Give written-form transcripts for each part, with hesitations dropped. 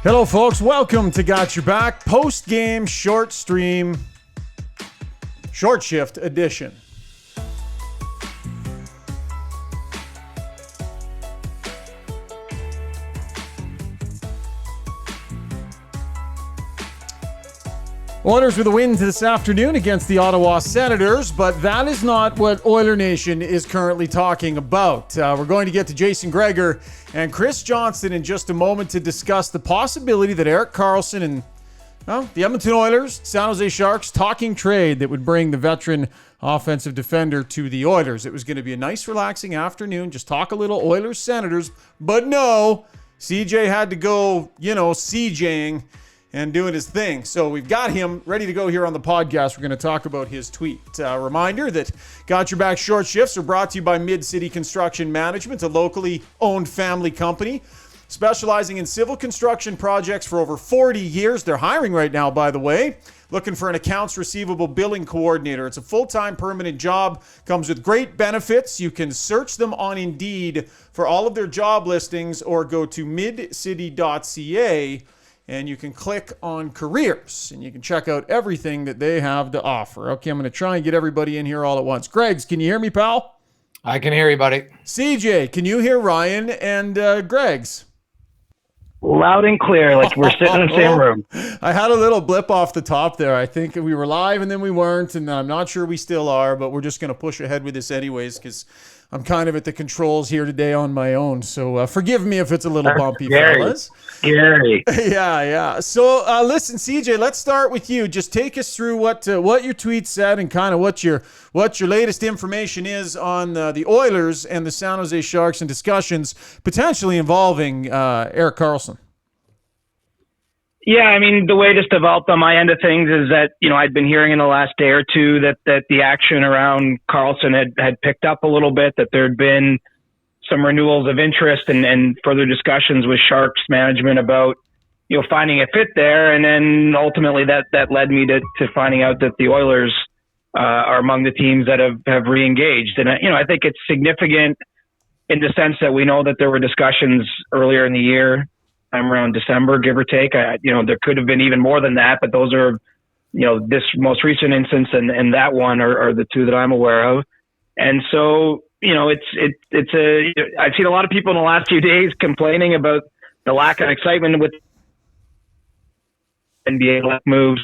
Hello, folks. Welcome to Got Your Back post-game short stream, short shift edition. Oilers with a win this afternoon against the Ottawa Senators, but that is not what Oiler Nation is currently talking about. We're going to get to Jason Gregor and Chris Johnston in just a moment to discuss the possibility that Erik Karlsson and the Edmonton Oilers, San Jose Sharks, talking trade that would bring the veteran offensive defender to the Oilers. It was going to be a nice, relaxing afternoon, just talk a little Oilers Senators, but no, CJ had to go, CJing and doing his thing. So we've got him ready to go here on the podcast. We're going to talk about his tweet. Reminder that Got Your Back short shifts are brought to you by Mid-City Construction Management, a locally owned family company specializing in civil construction projects for over 40 years. They're hiring right now, by the way. Looking for an accounts receivable billing coordinator. It's a full-time permanent job. Comes with great benefits. You can search them on Indeed for all of their job listings or go to midcity.ca and you can click on careers and you can check out everything that they have to offer. Okay, I'm going to try and get everybody in here all at once. Greggs, can you hear me, pal? I can hear you, buddy. CJ, can you hear Ryan and Greggs? Loud and clear, like we're sitting in the same room. I had a little blip off the top there. I think we were live and then we weren't, and I'm not sure we still are, but we're just going to push ahead with this anyways because I'm kind of at the controls here today on my own. So forgive me if it's a little bumpy, fellas. Scary. Yeah. So listen, CJ, let's start with you. Just take us through what your tweet said and kind of what your latest information is on the Oilers and the San Jose Sharks and discussions potentially involving Erik Karlsson. Yeah, I mean, the way this developed on my end of things is that, I'd been hearing in the last day or two that the action around Karlsson had picked up a little bit, that there'd been some renewals of interest and further discussions with Sharks management about, finding a fit there. And then ultimately that led me to finding out that the Oilers are among the teams that have re-engaged. And, I think it's significant in the sense that we know that there were discussions earlier in the year, around December, give or take. There could have been even more than that, but those are, this most recent instance and that one are the two that I'm aware of. And so, I've seen a lot of people in the last few days complaining about the lack of excitement with NBA moves.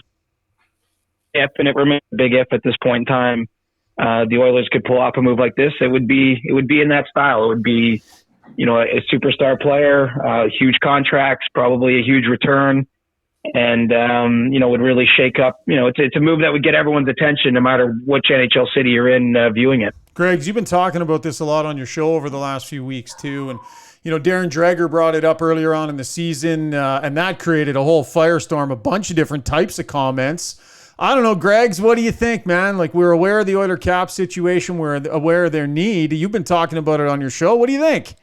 And it remains a big if at this point in time. The Oilers could pull off a move like this. It would be in that style. It would be, a superstar player, huge contracts, probably a huge return, and, would really shake up. It's a move that would get everyone's attention no matter which NHL city you're in viewing it. Greggs, you've been talking about this a lot on your show over the last few weeks too, and Darren Dreger brought it up earlier on in the season, and that created a whole firestorm, a bunch of different types of comments. I don't know, Greggs, what do you think, man? Like, we're aware of the Oiler cap situation. We're aware of their need. You've been talking about it on your show. What do you think?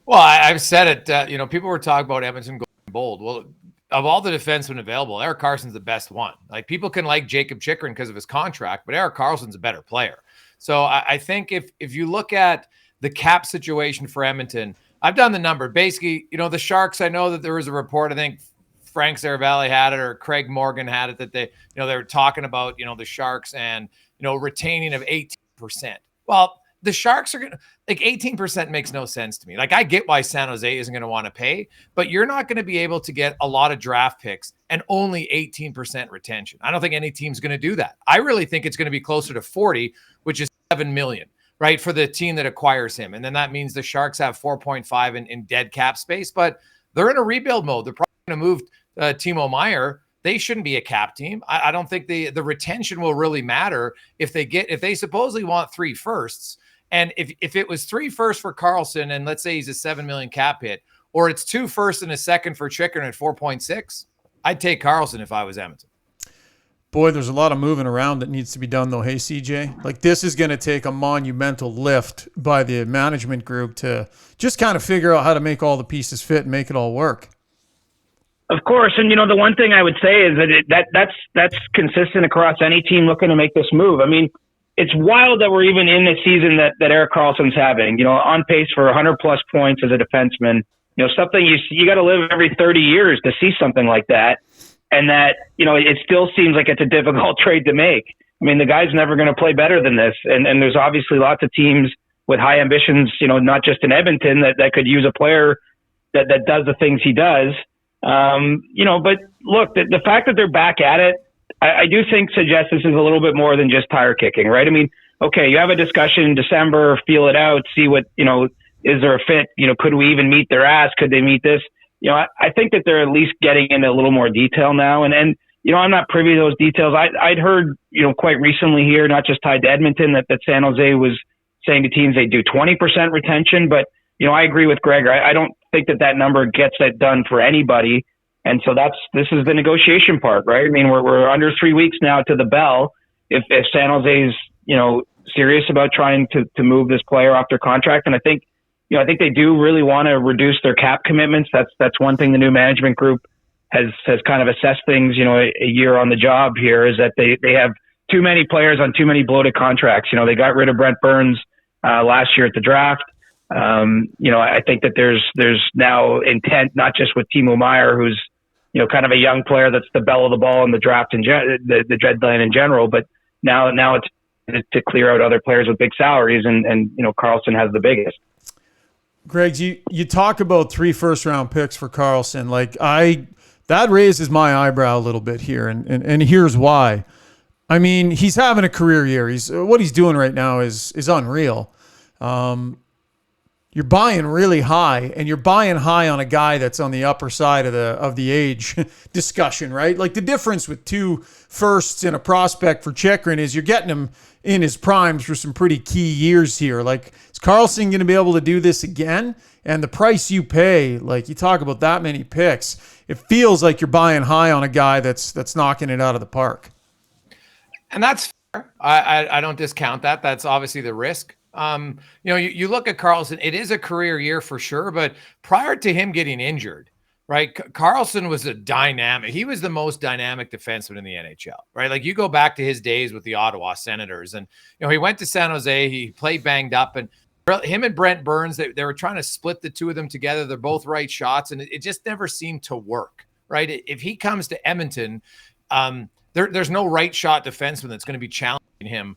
Well, I've said it. People were talking about Edmonton going bold. Well, of all the defensemen available, Erik Karlsson's the best one. Like, people can like Jacob Chychrun because of his contract, but Erik Karlsson's a better player. So I think if you look at the cap situation for Edmonton, I've done the number. Basically, the Sharks, I know that there was a report, I think Frank Saravalli had it or Craig Morgan had it, that they were talking about, the Sharks and, retaining of 18%. Well, the Sharks are going to, 18% makes no sense to me. Like, I get why San Jose isn't going to want to pay, but you're not going to be able to get a lot of draft picks and only 18% retention. I don't think any team's going to do that. I really think it's going to be closer to 40, which is $7 million, right, for the team that acquires him. And then that means the Sharks have 4.5 in dead cap space, but they're in a rebuild mode. They're probably going to move Timo Meier. They shouldn't be a cap team. I don't think the retention will really matter if they supposedly want 3 firsts. And if it was 3 firsts for Karlsson, and let's say he's a $7 million cap hit, or it's 2 firsts and a second for Chychrun at 4.6, I'd take Karlsson if I was Edmonton. Boy, there's a lot of moving around that needs to be done, though. Hey, CJ, like, this is going to take a monumental lift by the management group to just kind of figure out how to make all the pieces fit and make it all work. Of course, and the one thing I would say is that's consistent across any team looking to make this move. I mean, it's wild that we're even in the season that Erik Karlsson's having. On pace for 100 plus points as a defenseman, something you got to live every 30 years to see something like that. And that, it still seems like it's a difficult trade to make. I mean, the guy's never going to play better than this. And there's obviously lots of teams with high ambitions, not just in Edmonton that could use a player that does the things he does. But look, the fact that they're back at it, I do think suggests this is a little bit more than just tire kicking, right? I mean, okay, you have a discussion in December, feel it out, see what, is there a fit? Could we even meet their ask? Could they meet this? I think that they're at least getting into a little more detail now. And I'm not privy to those details. I'd heard, quite recently here, not just tied to Edmonton, that San Jose was saying to teams they do 20% retention. But, I agree with Gregor. I don't think that number gets that done for anybody. And so this is the negotiation part, right? I mean, we're under 3 weeks now to the bell. If San Jose's, serious about trying to move this player off their contract. And I think they do really want to reduce their cap commitments. That's one thing the new management group has kind of assessed things, a year on the job here, is that they have too many players on too many bloated contracts. They got rid of Brent Burns last year at the draft. I think that there's now intent, not just with Timo Meier, who's, kind of a young player that's the belle of the ball in the draft and the deadline in general, but now it's to clear out other players with big salaries, and Karlsson has the biggest. Greg, you talk about 3 first-round picks for Karlsson. That raises my eyebrow a little bit here, and here's why. I mean, he's having a career year. What he's doing right now is unreal. You're buying really high, and you're buying high on a guy that's on the upper side of the age discussion, right? Like, the difference with 2 firsts and a prospect for Chychrun is you're getting him in his prime through some pretty key years here. Like, is Karlsson going to be able to do this again? And the price you pay, like, you talk about that many picks, it feels like you're buying high on a guy that's knocking it out of the park. And that's fair. I don't discount that. That's obviously the risk. You look at Karlsson, it is a career year for sure, but prior to him getting injured, right, Karlsson was he was the most dynamic defenseman in the NHL, right? Like, you go back to his days with the Ottawa Senators, and, he went to San Jose, he played banged up, and him and Brent Burns, they were trying to split the two of them together. They're both right shots, and it just never seemed to work, right? If he comes to Edmonton, there's no right shot defenseman that's going to be challenging him,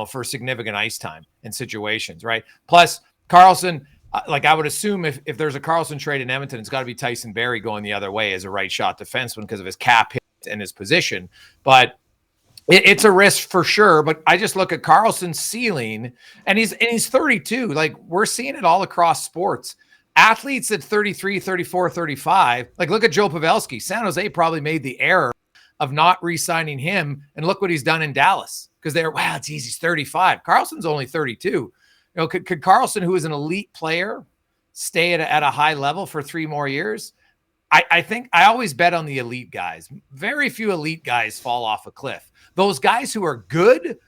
for significant ice time and situations, right? Plus, Karlsson, I would assume if there's a Karlsson trade in Edmonton, it's got to be Tyson Barrie going the other way as a right shot defenseman because of his cap hit and his position. But it's a risk for sure. But I just look at Karlsson's ceiling, and he's 32. Like, we're seeing it all across sports. Athletes at 33, 34, 35, like, look at Joe Pavelski. San Jose probably made the error of not re-signing him, and look what he's done in Dallas. Because it's easy, he's 35. Karlsson's only 32. Could Karlsson, who is an elite player, stay at a high level for 3 more years? I think I always bet on the elite guys. Very few elite guys fall off a cliff. Those guys who are good,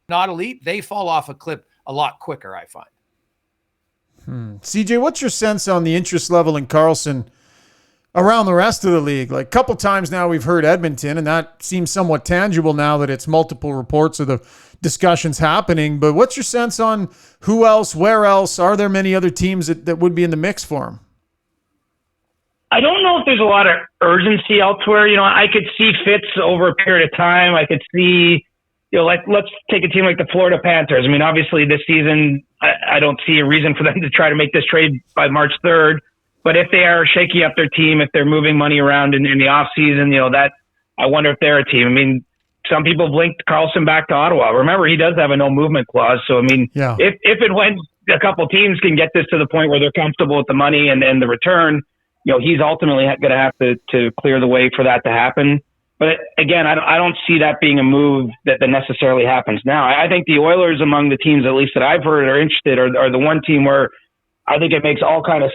not elite, they fall off a cliff a lot quicker, I find. CJ, what's your sense on the interest level in Karlsson around the rest of the league? Like, a couple times now we've heard Edmonton, and that seems somewhat tangible now that it's multiple reports of the discussions happening. But what's your sense on who else, where else? Are there many other teams that would be in the mix for him? I don't know if there's a lot of urgency elsewhere. I could see fits over a period of time. I could see, let's take a team like the Florida Panthers. I mean, obviously this season, I don't see a reason for them to try to make this trade by March 3rd. But if they are shaking up their team, if they're moving money around in the off season, that I wonder if they're a team. I mean, some people blinked Karlsson back to Ottawa. Remember, he does have a no movement clause. So, I mean, if and when a couple teams can get this to the point where they're comfortable with the money and the return, he's ultimately going to have to clear the way for that to happen. But again, I don't see that being a move that necessarily happens now. I think the Oilers, among the teams at least that I've heard are interested, are the one team where I think it makes all kind of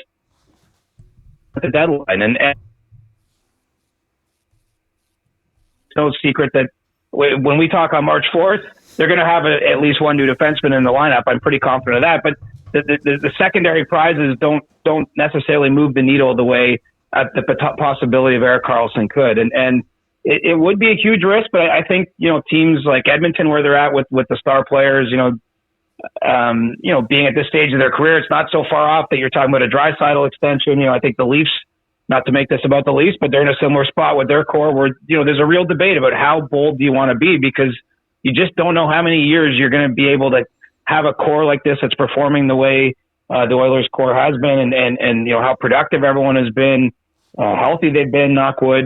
the deadline. And it's no secret that when we talk on March 4th, they're going to have at least one new defenseman in the lineup. I'm pretty confident of that. But the secondary prizes don't necessarily move the needle the way the possibility of Erik Karlsson could. And it would be a huge risk, but I think, teams like Edmonton, where they're at with the star players, being at this stage of their career, it's not so far off that you're talking about a Draisaitl extension. I think the Leafs, not to make this about the Leafs, but they're in a similar spot with their core where, there's a real debate about how bold do you want to be, because you just don't know how many years you're going to be able to have a core like this that's performing the way the Oilers core has been, and how productive everyone has been, healthy they've been, knock wood.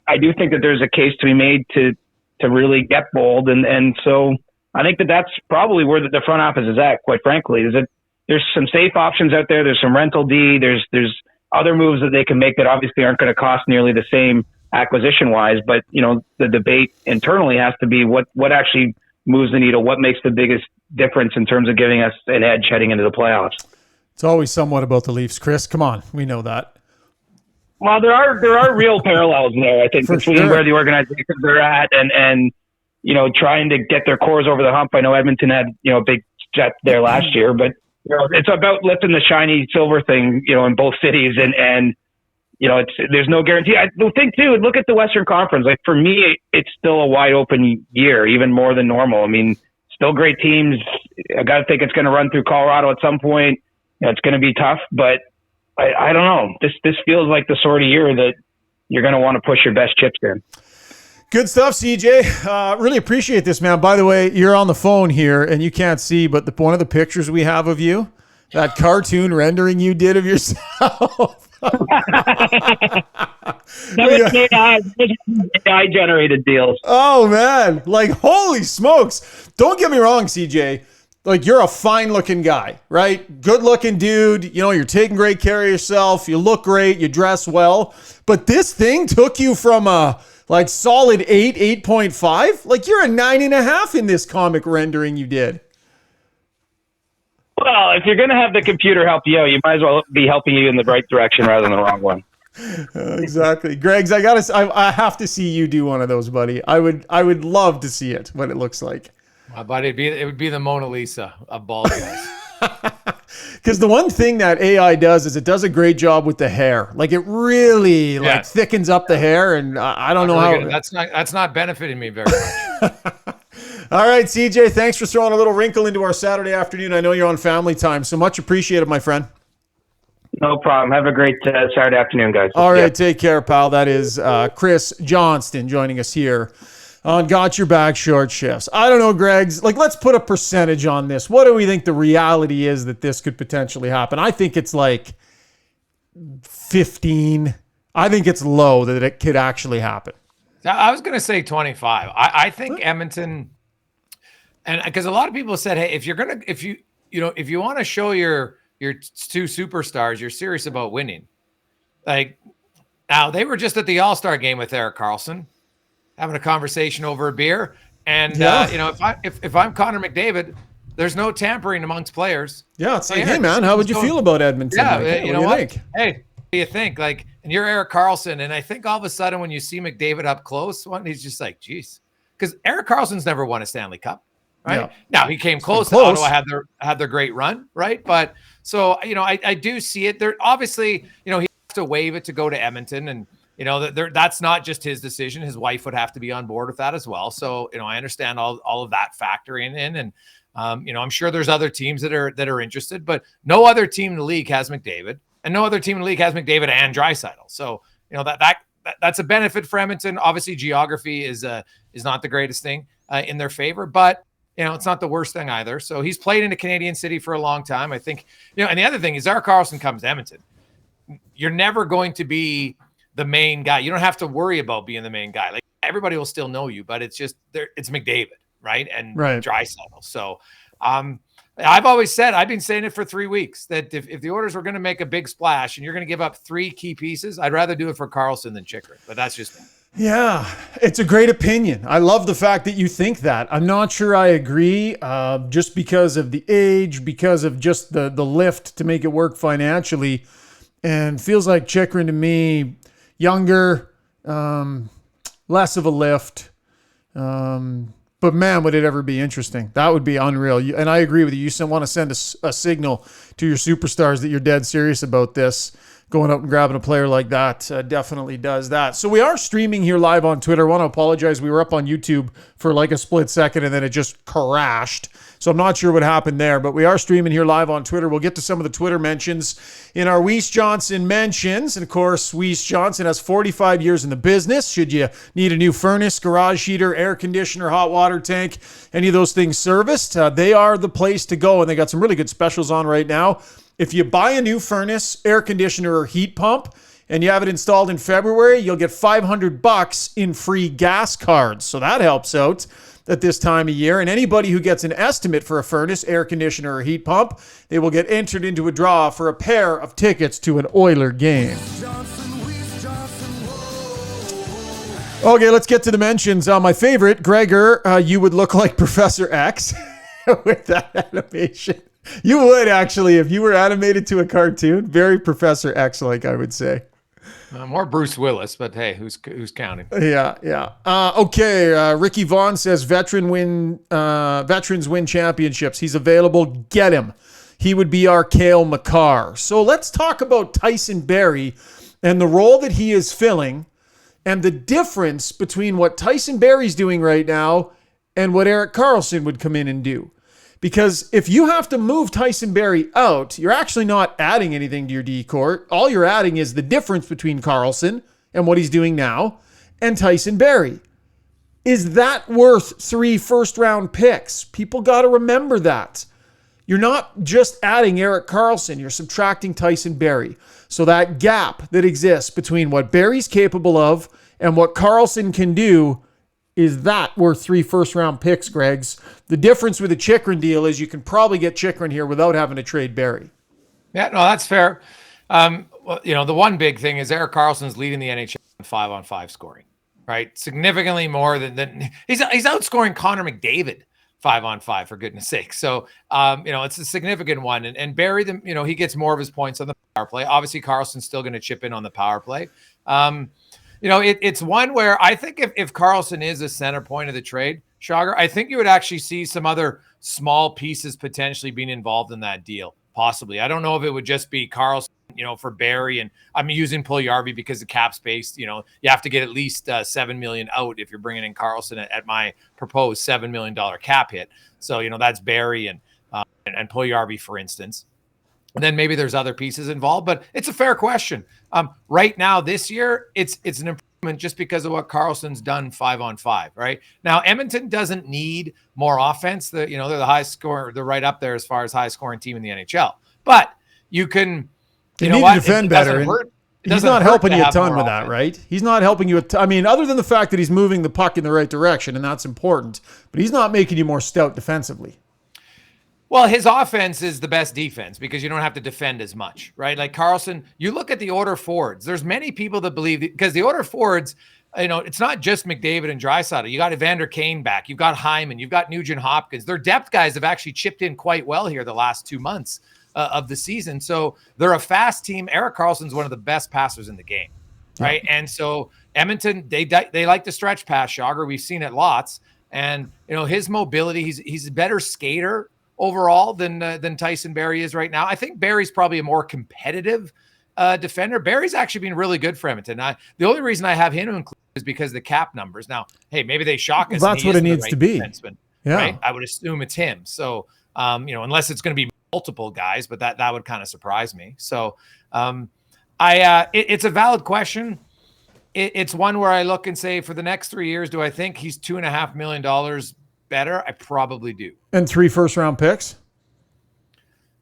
I do think that there's a case to be made to really get bold. And so I think that's probably where the front office is at, quite frankly, is that there's some safe options out there. There's some rental D. There's other moves that they can make that obviously aren't going to cost nearly the same acquisition wise. But, the debate internally has to be what actually moves the needle, what makes the biggest difference in terms of giving us an edge heading into the playoffs. It's always somewhat about the Leafs, Chris. Come on. We know that. Well, there are real parallels there, I think, between where the organizations are at and trying to get their cores over the hump. I know Edmonton had, a big jet there last year, but it's about lifting the shiny silver thing, in both cities, and there's no guarantee. I think too, look at the Western Conference. Like, for me, it's still a wide open year, even more than normal. I mean, still great teams. I got to think it's going to run through Colorado at some point. It's going to be tough, but I don't know. This feels like the sort of year that you're going to want to push your best chips in. Good stuff, CJ. Really appreciate this, man. By the way, you're on the phone here, and you can't see, but one of the pictures we have of you, that cartoon rendering you did of yourself. That was AI generated deals. Oh, man. Like, holy smokes. Don't get me wrong, CJ. Like, you're a fine-looking guy, right? Good-looking dude. You're taking great care of yourself. You look great. You dress well. But this thing took you from a, solid 8.5. Like, you're a 9.5 in this comic rendering you did. Well, if you're going to have the computer help you out, you might as well be helping you in the right direction rather than the wrong one. Exactly. Greggs, I have to see you do one of those, buddy. I would love to see it, what it looks like. But it would be the Mona Lisa of bald guys. Because the one thing that AI does is it does a great job with the hair. Like, it really thickens up the hair, and I don't know how. That's not benefiting me very much. All right, CJ, thanks for throwing a little wrinkle into our Saturday afternoon. I know you're on family time, so much appreciated, my friend. No problem. Have a great Saturday afternoon, guys. All right, take care, pal. That is Chris Johnston joining us here on Got Your Back Short Shifts. I don't know, Greggs. Let's put a percentage on this. What do we think the reality is that this could potentially happen? I think it's 15. I think it's low that it could actually happen. I was going to say 25. I think Edmonton, and because a lot of people said, hey, if you want to show your two superstars, you're serious about winning. Now they were just at the All-Star game with Erik Karlsson, having a conversation over a beer. And, if I'm Connor McDavid, there's no tampering amongst players. Yeah. It's hey, man, how would you feel about Edmonton? Yeah. What you know what? Think? Hey, what do you think? And you're Erik Karlsson. And I think all of a sudden when you see McDavid up close, he's just like, geez, because Erik Karlsson's never won a Stanley Cup. Right. Yeah. Now he came close. Ottawa had their great run. Right. But so, I do see it there. Obviously, he has to waive it to go to Edmonton, and, that's not just his decision. His wife would have to be on board with that as well. So, I understand all of that factoring in, and, I'm sure there's other teams that are interested, but no other team in the league has McDavid, and no other team in the league has McDavid and Draisaitl. So, that's a benefit for Edmonton. Obviously, geography is not the greatest thing in their favor, but it's not the worst thing either. So he's played in a Canadian city for a long time. I think, and the other thing is Erik Karlsson comes to Edmonton. You're never going to be the main guy. You don't have to worry about being the main guy. Everybody will still know you, but it's just it's McDavid, right? And Draisaitl. So I've always said, I've been saying it for 3 weeks, that if the Oilers were going to make a big splash and you're going to give up 3 key pieces, I'd rather do it for Karlsson than Chychrun. But that's just me. Yeah, it's a great opinion. I love the fact that you think that. I'm not sure I agree, just because of the age, because of just the lift to make it work financially. And feels like Chychrun to me, younger, less of a lift. But man, would it ever be interesting. That would be unreal. And I agree with you. You want to send a signal to your superstars that you're dead serious about this. going out and grabbing a player like that definitely does that. So we are streaming here live on Twitter. I want to apologize. We were up on YouTube for like a split second and then it just crashed. So I'm not sure what happened there, but we are streaming here live on Twitter. We'll get to some of the Twitter mentions in our Weiss Johnson mentions. And of course, Weiss Johnson has 45 years in the business. Should you need a new furnace, garage heater, air conditioner, hot water tank, any of those things serviced, they are the place to go. And they got some really good specials on right now. If you buy a new furnace, air conditioner, or heat pump, and you have it installed in February, you'll get $500 in free gas cards. So that helps out at this time of year. And anybody who gets an estimate for a furnace, air conditioner, or heat pump, they will get entered into a draw for a pair of tickets to an Oiler game. Okay, let's get to the mentions. My favorite, Gregor, you would look like Professor X with that animation. You would actually, if you were animated to a cartoon, very Professor X-like, I would say. More Bruce Willis, but hey, who's counting? Yeah. Okay, Ricky Vaughn says veterans win championships. He's available. Get him. He would be our Cale Makar. So let's talk about Tyson Barrie and the role that he is filling and the difference between what Tyson Barrie's doing right now and what Erik Karlsson would come in and do. Because if you have to move Tyson Barrie out, you're actually not adding anything to your D-court. All you're adding is the difference between Karlsson and what he's doing now and Tyson Barrie. Is that worth 3 first-round picks? People got to remember that. You're not just adding Erik Karlsson. You're subtracting Tyson Barrie. So that gap that exists between what Barrie's capable of and what Karlsson can do, is that worth 3 first-round picks, Gregs? The difference with the Chychrun deal is you can probably get Chychrun here without having to trade Barrie. Yeah, no, that's fair. Well, the one big thing is Erik Karlsson's leading the NHL in 5-on-5 scoring, right? Significantly more than he's outscoring Connor McDavid 5-on-5, for goodness sake. So, it's a significant one. And Barrie, he gets more of his points on the power play. Obviously, Karlsson's still going to chip in on the power play. It's one where I think if Karlsson is a center point of the trade, Schauger, I think you would actually see some other small pieces potentially being involved in that deal, possibly. I don't know if it would just be Karlsson, for Barrie, and I'm using Puljujarvi because the cap space, you have to get at least $7 million out if you're bringing in Karlsson at my proposed $7 million cap hit. So, that's Barrie and Puljujarvi, for instance. And then maybe there's other pieces involved, but it's a fair question. Right now, this year, it's an improvement just because of what Karlsson's done 5-on-5, right? Now, Edmonton doesn't need more offense. They're the high scorer. They're right up there as far as high scoring team in the NHL. But you can, you need to defend better. He's not helping you a ton with that, right? He's not helping you. Other than the fact that he's moving the puck in the right direction, and that's important, but he's not making you more stout defensively. Well, his offense is the best defense because you don't have to defend as much, right? Like Karlsson, you look at the order forwards. There's many people that believe because the order forwards, it's not just McDavid and Draisaitl. You got Evander Kane back. You've got Hyman. You've got Nugent Hopkins. Their depth guys have actually chipped in quite well here the last 2 months of the season. So they're a fast team. Erik Karlsson's one of the best passers in the game, right? Yeah. And so Edmonton, they like to stretch pass, Schauger. We've seen it lots. And, his mobility, he's a better skater overall than Tyson Barrie is right now. I think Barrie's probably a more competitive defender. Barrie's actually been really good for Edmonton. The only reason I have him included is because the cap numbers. Now, hey, maybe they shock us. Well, that's what it needs to be. Yeah. Right? I would assume it's him. So, unless it's going to be multiple guys, but that would kind of surprise me. So, it's a valid question. It's one where I look and say, for the next 3 years, do I think he's $2.5 million better? I probably do. And 3 first-round picks?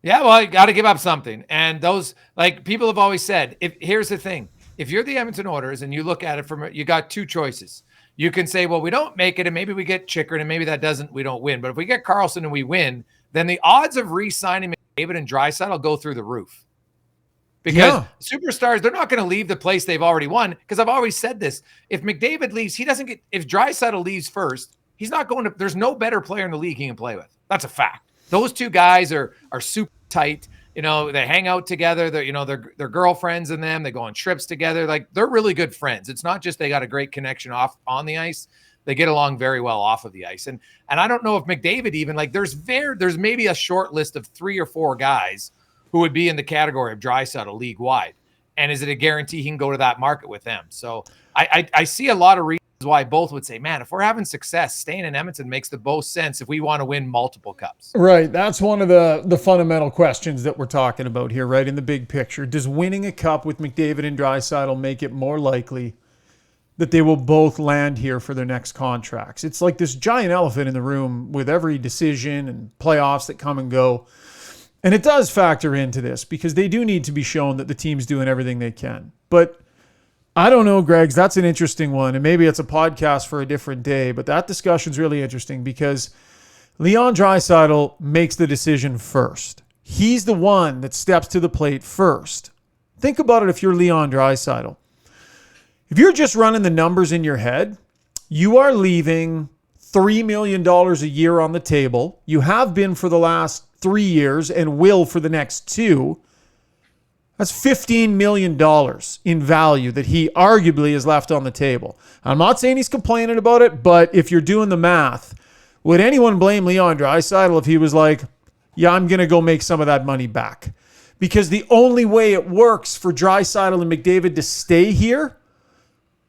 Yeah, well, you got to give up something. And those, like people have always said, here's the thing. If you're the Edmonton Oilers and you look at it you got 2 choices. You can say, well, we don't make it and maybe we get Chychrun and maybe we don't win. But if we get Karlsson and we win, then the odds of re-signing McDavid and Draisaitl go through the roof. Because superstars, they're not going to leave the place they've already won. Because I've always said this. If McDavid leaves, if Draisaitl leaves first, he's not going to, there's no better player in the league he can play with. That's a fact. Those 2 guys are super tight. They hang out together. They're girlfriends in them. They go on trips together. Like, they're really good friends. It's not just they got a great connection off on the ice. They get along very well off of the ice. And I don't know if McDavid even, like, there's maybe a short list of 3 or 4 guys who would be in the category of Draisaitl league wide. And is it a guarantee he can go to that market with them? So I see a lot of reasons why both would say, man, if we're having success, staying in Edmonton makes the most sense if we want to win multiple cups. Right. That's one of the fundamental questions that we're talking about here, right? In the big picture. Does winning a cup with McDavid and Draisaitl make it more likely that they will both land here for their next contracts? It's like this giant elephant in the room with every decision and playoffs that come and go. And it does factor into this because they do need to be shown that the team's doing everything they can. But I don't know, Greg's. That's an interesting one. And maybe it's a podcast for a different day. But that discussion's really interesting because Leon Draisaitl makes the decision first. He's the one that steps to the plate first. Think about it if you're Leon Draisaitl. If you're just running the numbers in your head, you are leaving $3 million a year on the table. You have been for the last 3 years and will for the next 2. That's $15 million in value that he arguably has left on the table. I'm not saying he's complaining about it, but if you're doing the math, would anyone blame Leon Draisaitl if he was like, yeah, I'm going to go make some of that money back? Because the only way it works for Draisaitl and McDavid to stay here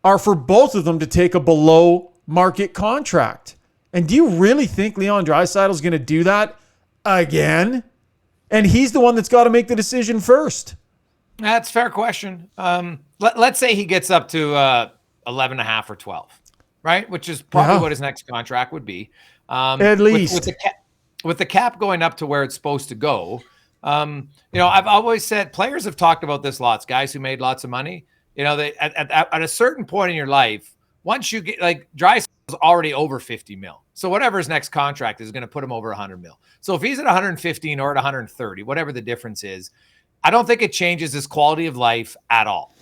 are for both of them to take a below market contract. And do you really think Leon Draisaitl is going to do that again? And he's the one that's got to make the decision first. That's a fair question. Let's say he gets up to 11.5 or 12, right? Which is probably what his next contract would be. At least. With the cap going up to where it's supposed to go, I've always said players have talked about this lots, guys who made lots of money. They at a certain point in your life, once you get like Draisaitl is already over 50 mil. So whatever his next contract is going to put him over 100 mil. So if he's at 115 or at 130, whatever the difference is, I don't think it changes his quality of life at all.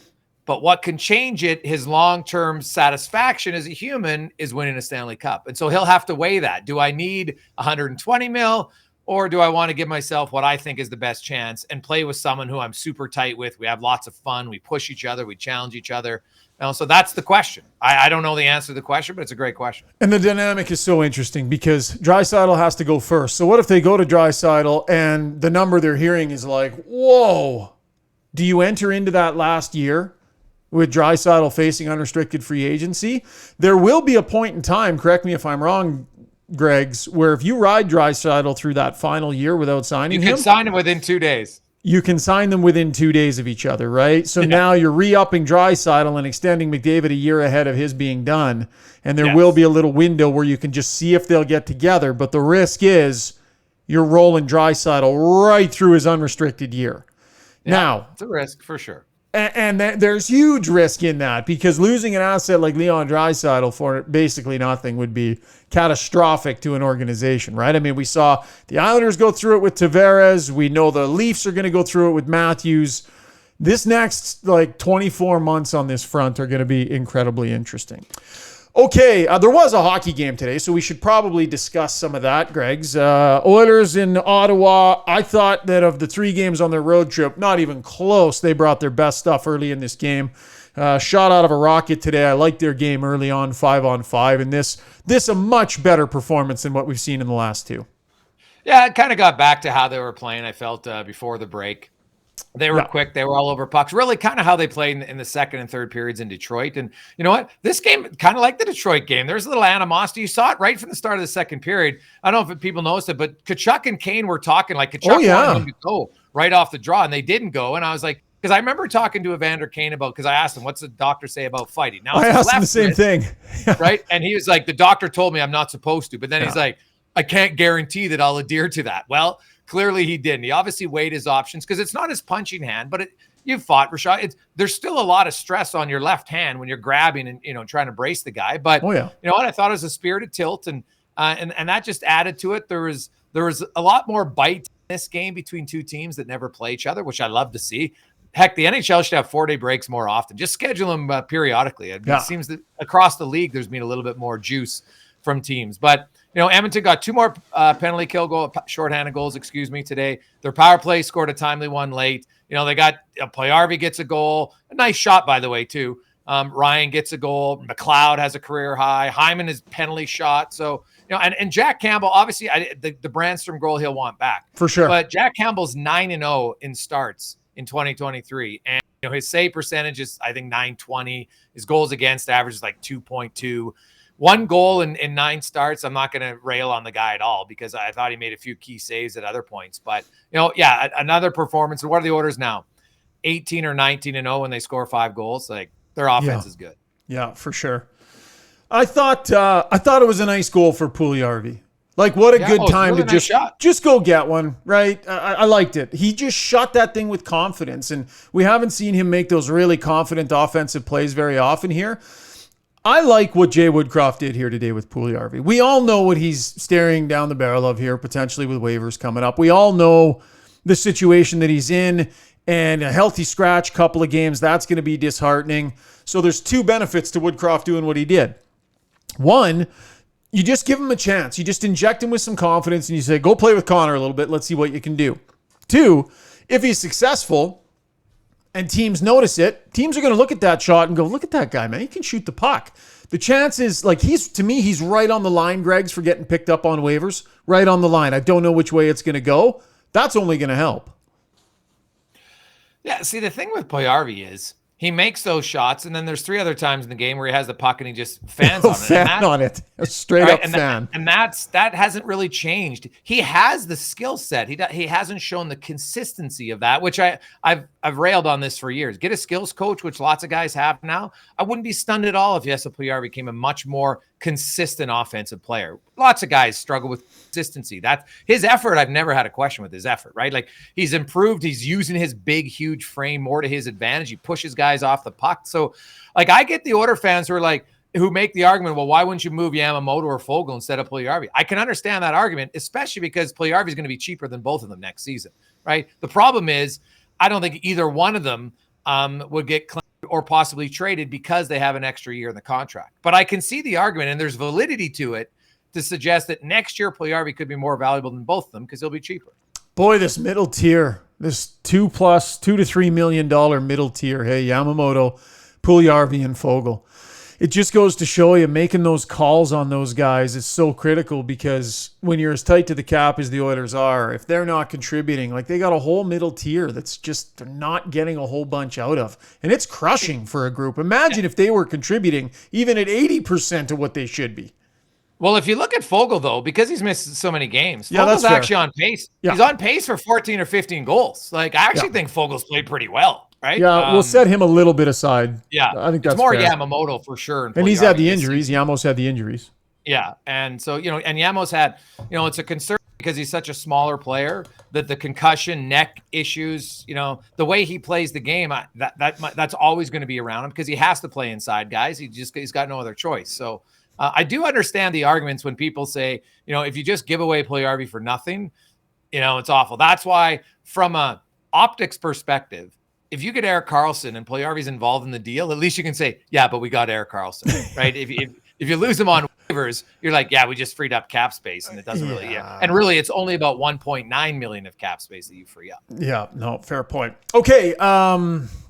But what can change it, his long-term satisfaction as a human, is winning a Stanley Cup. And so he'll have to weigh that. Do I need 120 mil? Or do I want to give myself what I think is the best chance and play with someone who I'm super tight with? We have lots of fun. We push each other. We challenge each other. So that's the question. I don't know the answer to the question, but it's a great question. And the dynamic is so interesting because Draisaitl has to go first. So what if they go to Draisaitl and the number they're hearing is like, whoa, do you enter into that last year with Draisaitl facing unrestricted free agency? There will be a point in time, correct me if I'm wrong, Greg's, where if you ride Draisaitl through that final year without signing him, you can sign him within 2 days. You can sign them within 2 days of each other, right? So now you're re-upping Draisaitl and extending McDavid a year ahead of his being done. And there will be a little window where you can just see if they'll get together. But the risk is you're rolling Draisaitl right through his unrestricted year. Yeah, now, it's a risk for sure. And there's huge risk in that because losing an asset like Leon Draisaitl for basically nothing would be catastrophic to an organization, right? I mean, we saw the Islanders go through it with Tavares. We know the Leafs are going to go through it with Matthews. This next 24 months on this front are going to be incredibly interesting. Okay, there was a hockey game today, so we should probably discuss some of that, Greg's. Oilers in Ottawa, I thought that of the 3 games on their road trip, not even close, they brought their best stuff early in this game. Shot out of a rocket today. I liked their game early on, 5-on-5, and this a much better performance than what we've seen in the last 2. Yeah, it kind of got back to how they were playing, I felt, before the break. They were quick. They were all over pucks. Really kind of how they played in the second and third periods in Detroit. And you know what? This game, kind of like the Detroit game, there's a little animosity. You saw it right from the start of the second period. I don't know if people noticed it, but Tkachuk and Kane were talking like Tkachuk wanted them to go right off the draw, and they didn't go. And I was like, because I remember talking to Evander Kane because I asked him, what's the doctor say about fighting? Now I asked him the same thing. Right? And he was like, the doctor told me I'm not supposed to. But then he's like, I can't guarantee that I'll adhere to that. Well, clearly he didn't. He obviously weighed his options because it's not his punching hand, but you fought, Rishaug. There's still a lot of stress on your left hand when you're grabbing and trying to brace the guy. But you know what? I thought it was a spirited tilt, and that just added to it. There was a lot more bite in this game between two teams that never play each other, which I love to see. Heck, the NHL should have 4-day breaks more often. Just schedule them periodically. It seems that across the league, there's been a little bit more juice from teams. But Edmonton got 2 more shorthanded goals, today. Their power play scored a timely one late. They got Puljujarvi gets a goal. A nice shot, by the way, too. Ryan gets a goal. McLeod has a career high. Hyman is penalty shot. So, and Jack Campbell, obviously, the Brandstrom goal he'll want back. For sure. But Jack Campbell's 9-0 in starts in 2023. And his save percentage is, I think, .920. His goals against average is like 2.2. 1 goal in 9 starts. I'm not going to rail on the guy at all because I thought he made a few key saves at other points. But, another performance. And what are the orders now? 18 or 19-0 when they score 5 goals. Like, their offense is good. Yeah, for sure. I thought it was a nice goal for Puljujarvi. Like, what a good time to just go get one, right? I liked it. He just shot that thing with confidence, and we haven't seen him make those really confident offensive plays very often here. I like what Jay Woodcroft did here today with Puljujarvi. We all know what he's staring down the barrel of here, potentially with waivers coming up. We all know the situation that he's in, and a healthy scratch couple of games, that's going to be disheartening. So there's 2 benefits to Woodcroft doing what he did. One, you just give him a chance. You just inject him with some confidence and you say, go play with Connor a little bit. Let's see what you can do. 2, if he's successful and teams notice it, teams are going to look at that shot and go, look at that guy, man. He can shoot the puck. The chances, like he's right on the line, Greg's, for getting picked up on waivers. Right on the line. I don't know which way it's going to go. That's only going to help. Yeah, see, the thing with Puljujarvi is he makes those shots, and then there's 3 other times in the game where he has the puck and he just fans on it. Fan on it. A straight up fan. That hasn't really changed. He has the skill set. He hasn't shown the consistency of that, which I've railed on this for years. Get a skills coach, which lots of guys have now. I wouldn't be stunned at all if Jesse Puljujarvi became a much more consistent offensive player. Lots of guys struggle with consistency. That's his effort. I've never had a question with his effort, right? Like, he's improved. He's using his big, huge frame more to his advantage. He pushes guys off the puck. So, like, I get the Oilers fans who make the argument, well, why wouldn't you move Yamamoto or Foegele instead of Puljujarvi? I can understand that argument, especially because Puljujarvi is going to be cheaper than both of them next season, right? The problem is, I don't think either one of them would get claimed or possibly traded because they have an extra year in the contract. But I can see the argument, and there's validity to it, to suggest that next year Puljujarvi could be more valuable than both of them because he'll be cheaper. Boy, this middle tier, this $2 to $3 million middle tier. Hey, Yamamoto, Puljujarvi, and Foegele. It just goes to show you making those calls on those guys is so critical, because when you're as tight to the cap as the Oilers are, if they're not contributing, like, they got a whole middle tier that's just they're not getting a whole bunch out of. And it's crushing for a group. Imagine if they were contributing even at 80% of what they should be. Well, if you look at Foegele, though, because he's missed so many games, Fogel's actually on pace. Yeah. He's on pace for 14 or 15 goals. Like, I actually think Fogel's played pretty well, right? Yeah, we'll set him a little bit aside. Yeah, I think that's more fair. Yamamoto for sure. And he's had the injuries. Yamo's had the injuries. Yeah, and so, and Yamo's had, it's a concern because he's such a smaller player that the concussion, neck issues, the way he plays the game, that's always going to be around him because he has to play inside, guys. He's got no other choice. So, I do understand the arguments when people say, if you just give away Puljujarvi for nothing, it's awful. That's why, from a optics perspective, if you get Erik Karlsson and Puljujarvi's involved in the deal, at least you can say, yeah, but we got Erik Karlsson, right? If you lose him on waivers, you're like, yeah, we just freed up cap space, and it doesn't really. Yeah. And really, it's only about 1.9 million of cap space that you free up. Yeah, no, fair point. Okay,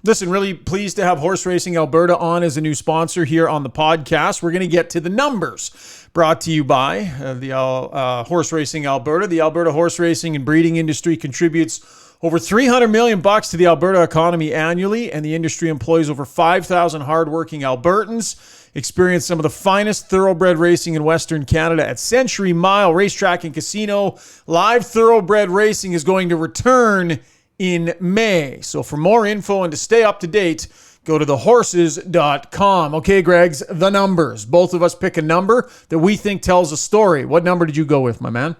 listen, really pleased to have Horse Racing Alberta on as a new sponsor here on the podcast. We're going to get to the numbers, brought to you by the Horse Racing Alberta. The Alberta horse racing and breeding industry contributes over $300 million to the Alberta economy annually, and the industry employs over 5,000 hardworking Albertans. Experience some of the finest thoroughbred racing in Western Canada at Century Mile Racetrack and Casino. Live thoroughbred racing is going to return in May. So for more info and to stay up to date, go to thehorses.com. Okay, Greg's, the numbers. Both of us pick a number that we think tells a story. What number did you go with, my man?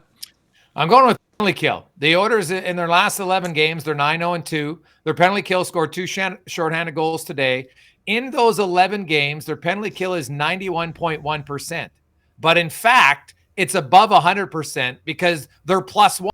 I'm going with penalty kill. The Oilers, in their last 11 games, they're 9-0-2. Their penalty kill scored 2 shorthanded goals today. In those 11 games, their penalty kill is 91.1%. But in fact, it's above 100% because they're +1.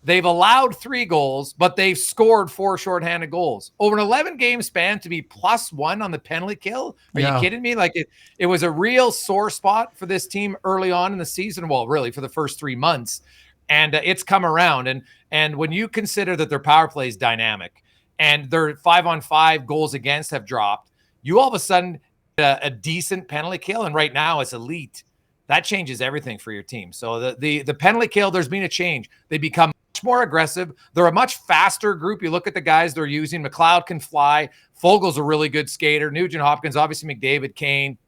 They've allowed 3 goals, but they've scored 4 shorthanded goals. Over an 11-game span to be +1 on the penalty kill? Are you kidding me? Like, it was a real sore spot for this team early on in the season. Well, really, for the first 3 months. And it's come around. And when you consider that their power play is dynamic and their 5-on-5 goals against have dropped, you all of a sudden a decent penalty kill, and right now it's elite. That changes everything for your team. So the penalty kill, there's been a change. They become more aggressive. They're a much faster group. You look at the guys they're using. McLeod can fly. Fogel's a really good skater. Nugent Hopkins, obviously McDavid, Kane.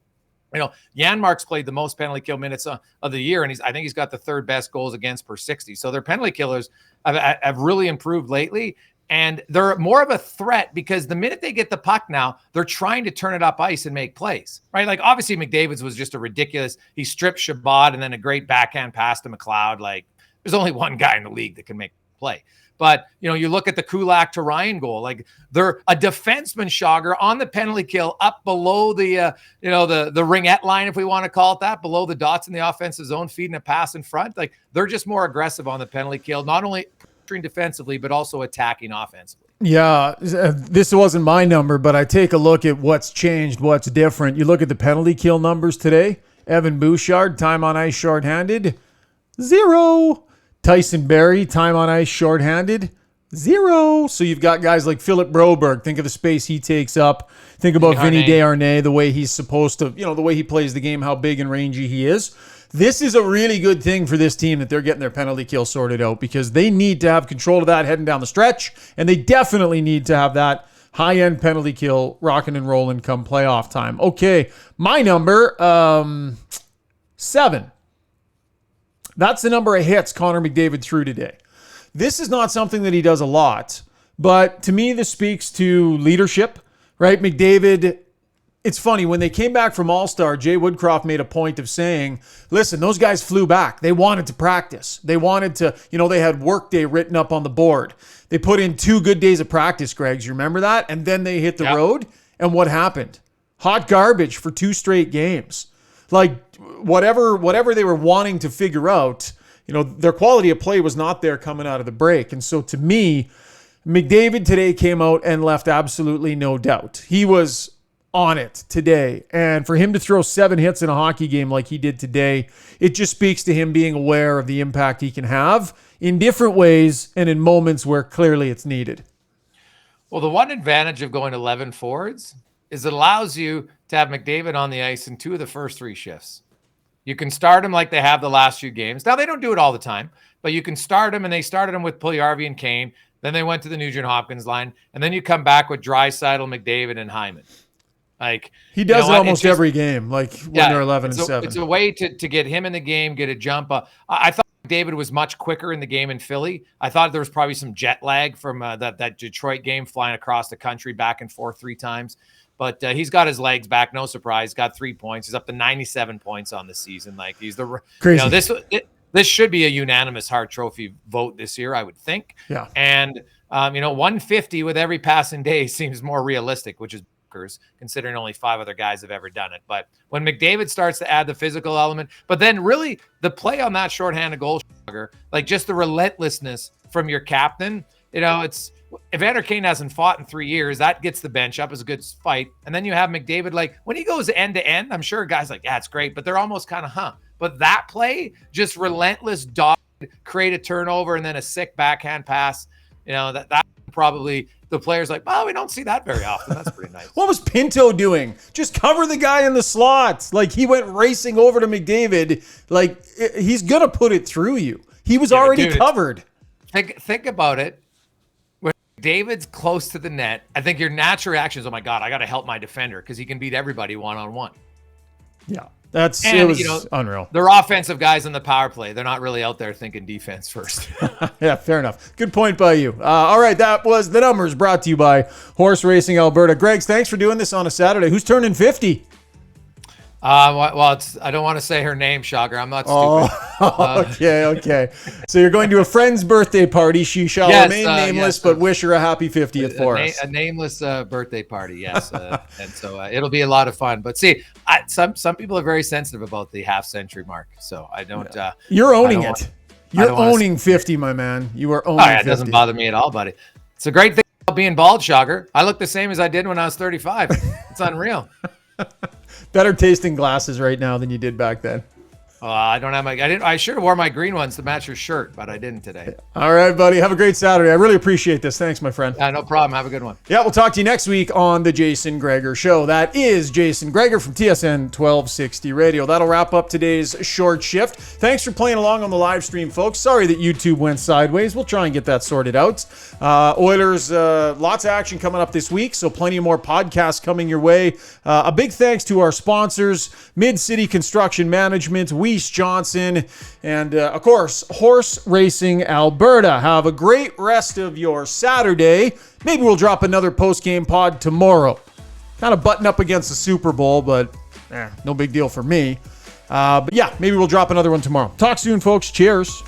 Janmark's played the most penalty kill minutes of the year, and I think he's got the third best goals against per 60. So their penalty killers have really improved lately, and they're more of a threat because the minute they get the puck now, they're trying to turn it up ice and make plays, right? Like obviously McDavid's was just a ridiculous. He stripped Shabbat and then a great backhand pass to McLeod. Like there's only one guy in the league that can make a play. But, you look at the Kulak to Ryan goal, like they're a defenseman, Schauger, on the penalty kill up below the ringette line, if we want to call it that, below the dots in the offensive zone, feeding a pass in front. Like they're just more aggressive on the penalty kill, not only defensively, but also attacking offensively. Yeah, this wasn't my number, but I take a look at what's changed, what's different. You look at the penalty kill numbers today. Evan Bouchard, time on ice shorthanded, 0. Tyson Barrie, time on ice shorthanded, 0. So you've got guys like Philip Broberg. Think of the space he takes up. Think about Vinny Desharnais, the way he's supposed to, the way he plays the game, how big and rangy he is. This is a really good thing for this team that they're getting their penalty kill sorted out because they need to have control of that heading down the stretch, and they definitely need to have that high-end penalty kill rocking and rolling come playoff time. Okay, my number, 7. That's the number of hits Connor McDavid threw today. This is not something that he does a lot, but to me, this speaks to leadership, right? McDavid, it's funny, when they came back from All-Star, Jay Woodcroft made a point of saying, listen, those guys flew back. They wanted to practice. They wanted to, they had work day written up on the board. They put in 2 good days of practice, Greg. You remember that? And then they hit the road. And what happened? Hot garbage for 2 straight games. Like, whatever they were wanting to figure out, their quality of play was not there coming out of the break. And so to me, McDavid today came out and left absolutely no doubt. He was on it today. And for him to throw 7 hits in a hockey game like he did today, it just speaks to him being aware of the impact he can have in different ways and in moments where clearly it's needed. Well, the one advantage of going 11 forwards is it allows you to have McDavid on the ice in 2 of the first 3 shifts. You can start him like they have the last few games. Now, they don't do it all the time, but you can start him, and they started him with Puljujarvi and Kane. Then they went to the Nugent Hopkins line, and then you come back with Draisaitl, McDavid, and Hyman. Like he does it almost every game, like when they're 11 and 7. It's a way to get him in the game, get a jump. I thought David was much quicker in the game in Philly. I thought there was probably some jet lag from that Detroit game, flying across the country back and forth 3 times. But he's got his legs back. No surprise. Got 3 points. He's up to 97 points on the season. Like he's the crazy. This should be a unanimous Hart Trophy vote this year, I would think. Yeah. And 150 with every passing day seems more realistic, which is considering only 5 other guys have ever done it. But when McDavid starts to add the physical element, but then really the play on that shorthanded goal, like just the relentlessness from your captain, it's Evander Kane hasn't fought in 3 years. That gets the bench up as a good fight. And then you have McDavid, like when he goes end to end, I'm sure guys like, yeah, it's great, but they're almost kind of, But that play, just relentless dog, create a turnover and then a sick backhand pass. That probably the players like, we don't see that very often. That's pretty nice. What was Pinto doing? Just cover the guy in the slots. Like he went racing over to McDavid. Like he's going to put it through you. He was already covered. Think about it. When David's close to the net, I think your natural reaction is, oh my God, I got to help my defender because he can beat everybody one-on-one. Yeah. It was unreal. They're offensive guys on the power play. They're not really out there thinking defense first. Yeah, fair enough. Good point by you. All right, that was the numbers brought to you by Horse Racing Alberta. Greg, thanks for doing this on a Saturday. Who's turning 50? I don't want to say her name, Schauger. I'm not stupid. Okay. So you're going to a friend's birthday party. She shall remain nameless, but wish her a happy 50th for us. A nameless birthday party, yes. And so it'll be a lot of fun. But see, some people are very sensitive about the half-century mark. So I don't. You're owning it. You're owning 50, my man. You are owning 50. It doesn't bother me at all, buddy. It's a great thing about being bald, Schauger. I look the same as I did when I was 35. It's unreal. Better tasting glasses right now than you did back then. I don't have I should have worn my green ones to match your shirt, but I didn't today. All right, buddy. Have a great Saturday. I really appreciate this. Thanks, my friend. No problem. Have a good one. Yeah, we'll talk to you next week on the Jason Gregor Show. That is Jason Gregor from TSN 1260 Radio. That'll wrap up today's short shift. Thanks for playing along on the live stream, folks. Sorry that YouTube went sideways. We'll try and get that sorted out. Oilers, lots of action coming up this week, so plenty more podcasts coming your way. A big thanks to our sponsors, Mid-City Construction Management, Weiss Johnston, and of course, Horse Racing Alberta. Have a great rest of your Saturday. Maybe we'll drop another post-game pod tomorrow. Kind of button up against the Super Bowl, but no big deal for me. But yeah, maybe we'll drop another one tomorrow. Talk soon, folks. Cheers.